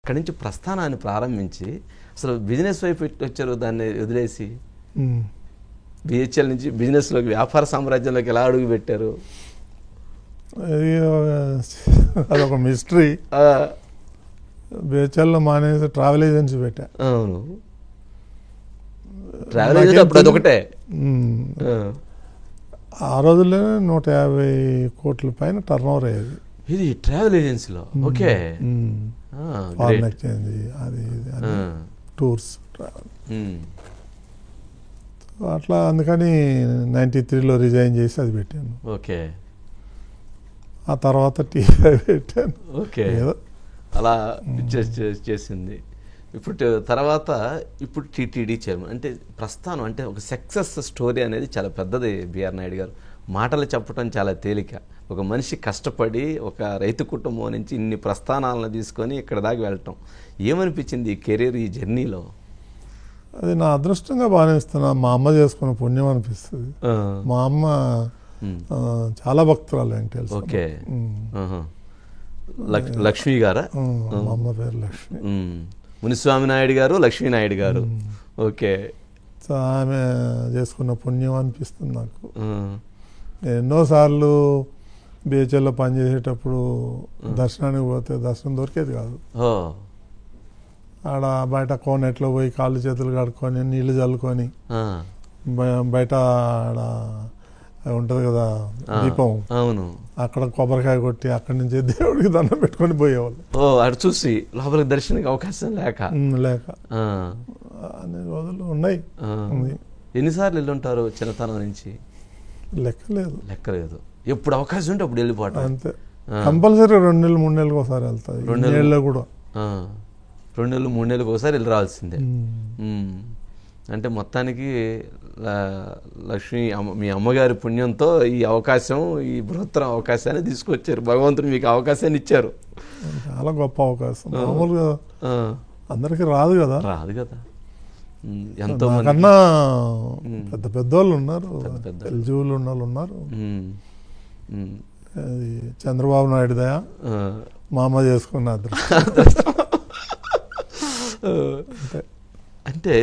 అక్కడి నుంచి ప్రస్థానాన్ని ప్రారంభించి అసలు బిజినెస్ వైపు వచ్చారు, దాన్ని వదిలేసి బిహెచ్ఎల్ నుంచి బిజినెస్లోకి, వ్యాపార సామ్రాజ్యంలోకి ఎలా అడుగు పెట్టారు? అదొక మిస్టరీ. బిహెచ్ఎల్లో మానేసి ట్రావెల్ ఏజెన్సీ పెట్టా. అవును, ట్రావెల్ ఏజెన్సీ అప్పుడు అదొకటే. ఆ రోజుల్లోనే 150 కోట్ల పైన టర్న్ ఓవర్ అయ్యేది ఇది ట్రావెల్ ఏజెన్సీలో. ఓకే, ఫారెన్ ఎక్స్చేంజ్, అది టూర్స్, ట్రావెల్. అట్లా అందుకని 93లో రిజైన్ చేసి అది పెట్టాను. ఓకే, ఆ తర్వాత టీవీ పెట్టాను. ఓకే, అలా చేసింది. ఇప్పుడు తర్వాత ఇప్పుడు టీటీడీ చైర్మన్ అంటే ప్రస్థానం అంటే ఒక సక్సెస్ స్టోరీ అనేది చాలా పెద్దది. బిఆర్ నాయుడు గారు మాటలు చెప్పడం చాలా తేలిక. ఒక మనిషి కష్టపడి ఒక రైతు కుటుంబం నుంచి ఇన్ని ప్రస్థానాలను తీసుకొని ఇక్కడ దాకా వెళ్ళటం ఏమనిపించింది ఈ కెరీర్, ఈ జర్నీలో? అది నా అదృష్టంగా భావిస్తున్నా. మా అమ్మ చేసుకున్న పుణ్యం అనిపిస్తుంది. మా అమ్మ చాలా భక్తురాలు ఏంటి తెలుసు. ఓకే, లక్ష్మీ గారా? మా అమ్మ పేరు లక్ష్మి. మునిస్వామి నాయుడు గారు, లక్ష్మీ నాయుడు గారు. ఓకే, ఆమె చేసుకున్న పుణ్యం అనిపిస్తుంది నాకు. ఎన్నోసార్లు బిహెచ్ఎల్లో పనిచేసేటప్పుడు దర్శనానికి పోతే దర్శనం దొరికేది కాదు. ఆడ బయట కోనెట్లో పోయి కాళ్ళు చేతులు కడుక్కొని నీళ్లు చల్లుకొని బయట ఆడ ఉంటది కదా దీపం, అవును, అక్కడ కొబ్బరికాయ కొట్టి అక్కడి నుంచి దేవుడికి దండం పెట్టుకొని పోయేవాళ్ళు. అటు చూసి లోపలికి దర్శనానికి అవకాశం లేక అనే రోజులు ఉన్నాయి. ఎన్నిసార్లు వెళ్ళుంటారు చిన్నతనం నుంచి? లెక్కలేదు. ఎప్పుడు అవకాశం ఉంటే అప్పుడు వెళ్ళిపోవటం అంతే. కంపల్సరీ 2 నెలలు 3 నెలలకు ఒకసారి వెళ్తాయి. 2 నెలలు కూడా 2 నెలలు 3 నెలలకు ఒకసారి వెళ్ళి రావాల్సిందే. అంటే మొత్తానికి లక్ష్మి మీ అమ్మగారి పుణ్యంతో ఈ అవకాశం, ఈ బృహత్తర అవకాశాన్ని తీసుకొచ్చారు. భగవంతుడు మీకు అవకాశాన్ని ఇచ్చారు. చాలా గొప్ప అవకాశం. మామూలుగా అందరికీ రాదు కదా. ఎంతో కన్నా పెద్ద పెద్దోళ్ళు ఉన్నారు, ఎలిజిబుల్ ఉన్న వాళ్ళు ఉన్నారు. చంద్రబాబు నాయుడు దయ, మా అమ్మ చేసుకున్న అదృష్టం. అంటే